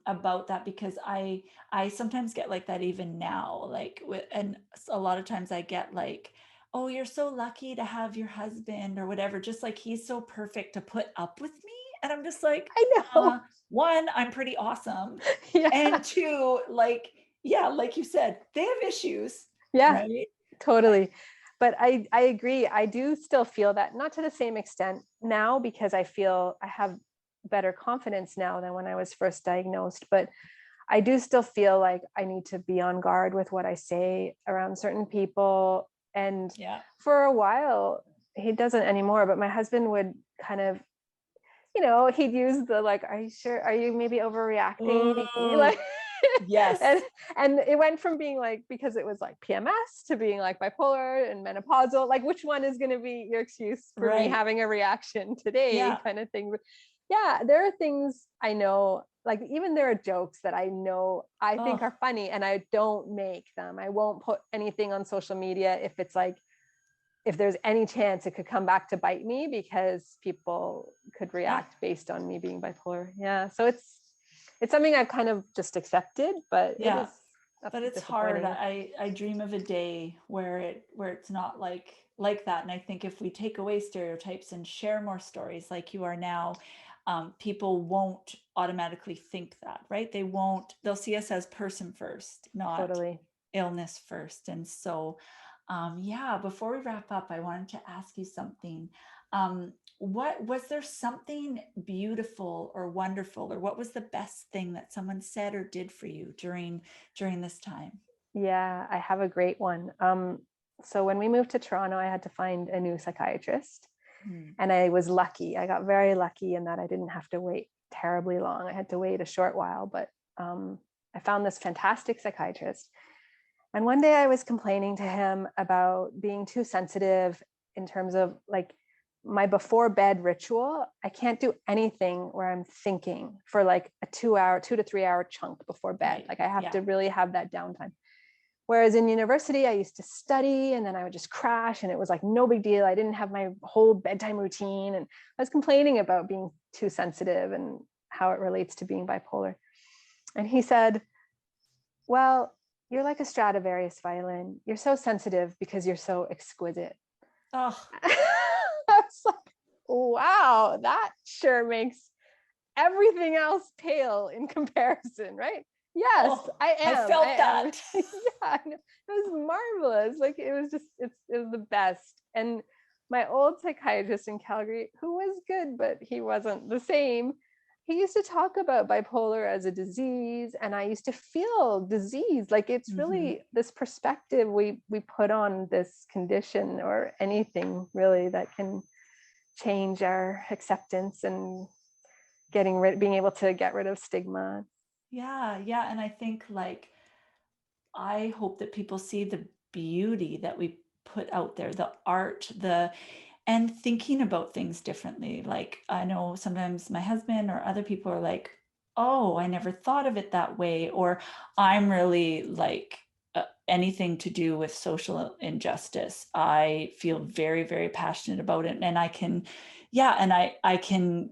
about that, because I sometimes get like that even now, like and a lot of times I get like, oh, you're so lucky to have your husband or whatever, just like he's so perfect to put up with me. And I'm just like, I know. one, I'm pretty awesome. Yeah. And two, like, yeah, like you said, they have issues, Yeah, right? totally. But I agree. I do still feel that, not to the same extent now, because I feel I have better confidence now than when I was first diagnosed. But I do still feel like I need to be on guard with what I say around certain people. And Yeah. for a while, he doesn't anymore, but my husband would kind of, he'd use the, like, are you sure? Are you maybe overreacting? Ooh, Like, yes. and it went from being like, because it was like PMS, to being like bipolar and menopausal, like, which one is going to be your excuse for me Right. having a reaction today, Yeah. kind of thing. But yeah, there are things I know, like, even there are jokes that I know I think Oh, are funny and I don't make them. I won't put anything on social media if it's like, if there's any chance it could come back to bite me, because people could yeah. react based on me being bipolar. Yeah. So it's something I've kind of just accepted, but it Yeah. is But it's hard. disappointing. I dream of a day where it's not like that. And I think if we take away stereotypes and share more stories like you are now, people won't automatically think that, right? They'll see us as person first, not Totally. illness first. And so, yeah, before we wrap up, I wanted to ask you something. what was there something beautiful or wonderful, or what was the best thing that someone said or did for you during this time? Yeah, I have a great one. So when we moved to Toronto, I had to find a new psychiatrist. Hmm. And I was lucky. I got very lucky in that I didn't have to wait terribly long. I had to wait a short while, but I found this fantastic psychiatrist. And one day I was complaining to him about being too sensitive in terms of like my before bed ritual. I can't do anything where I'm thinking for like a 2 to 3 hour chunk before bed. Right. Like I have Yeah. to really have that downtime. Whereas in university, I used to study and then I would just crash and it was like no big deal. I didn't have my whole bedtime routine. And I was complaining about being too sensitive and how it relates to being bipolar. And he said, well, you're like a Stradivarius violin. You're so sensitive because you're so exquisite. Oh, I was like, wow, that sure makes everything else pale in comparison, right? Yes, oh, I I am. felt I am. that. Yeah, it was marvelous. Like it was just, it was the best. And my old psychiatrist in Calgary, who was good, but he wasn't the same. He used to talk about bipolar as a disease, and I used to feel disease. Like it's Mhm. really this perspective we put on this condition or anything really that can change our acceptance and being able to get rid of stigma. Yeah, yeah. And I think like I hope that people see the beauty that we put out there, the art, and thinking about things differently. Like I know sometimes my husband or other people are like, "Oh, I never thought of it that way," or I'm really like anything to do with social injustice. I feel very, very passionate about it, and I can, yeah, and I can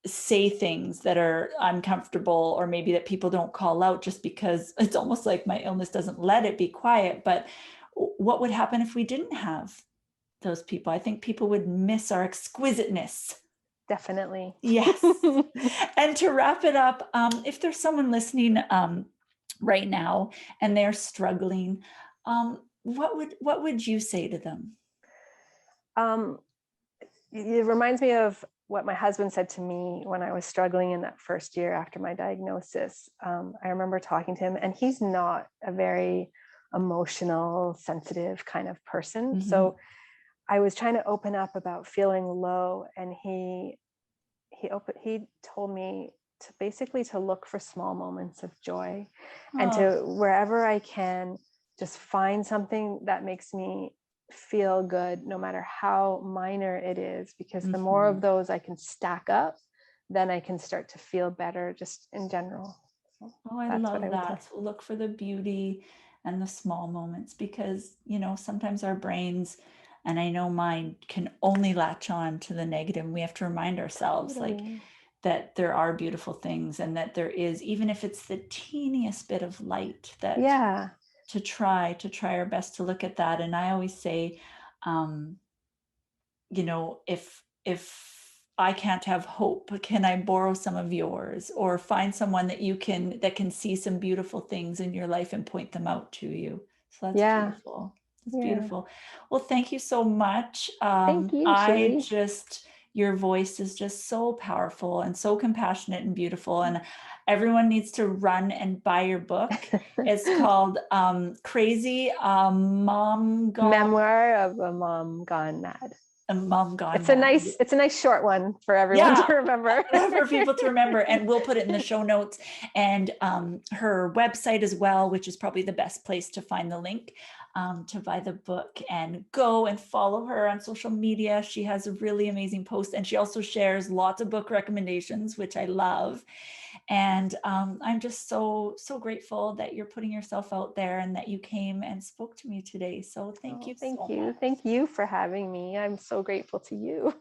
say things that are uncomfortable or maybe that people don't call out just because it's almost like my illness doesn't let it be quiet. But what would happen if we didn't have those people? I think people would miss our exquisiteness. Definitely. Yes. And to wrap it up, if there's someone listening right now and they're struggling, what would you say to them? um, it reminds me of what my husband said to me when I was struggling in that first year after my diagnosis. I remember talking to him, and he's not a very emotional, sensitive kind of person. Mhm. So I was trying to open up about feeling low, and he told me to basically to look for small moments of joy, and Oh, to wherever I can just find something that makes me feel good, no matter how minor it is, because the more of mhm. those I can stack up, then I can start to feel better just in general. So Oh, I that's what love I would say. that. So look for the beauty and the small moments because, sometimes our brains, and I know mine, can only latch on to the negative. We have to remind ourselves like Totally. that there are beautiful things and that there is, even if it's the teeniest bit of light, that Yeah. to try our best to look at that. And I always say, um, if I can't have hope, can I borrow some of yours, or find someone that can see some beautiful things in your life and point them out to you? So that's Yeah. beautiful. That's Yeah. beautiful. Well, thank you so much. Thank you, Shaley. Your voice is just so powerful and so compassionate and beautiful. And everyone needs to run and buy your book. It's called Crazy Mom Gone Memoir of a Mom Gone Mad. a Mom Gone It's a Mad. nice short one for everyone Yeah, to remember. for people to remember. And we'll put it in the show notes and her website as well, which is probably the best place to find the link to buy the book. And go and follow her on social media. She has a really amazing post, and she also shares lots of book recommendations, which I love. And I'm just so, so grateful that you're putting yourself out there and that you came and spoke to me today. So thank Oh, you so thank you. much. Thank you for having me. I'm so grateful to you.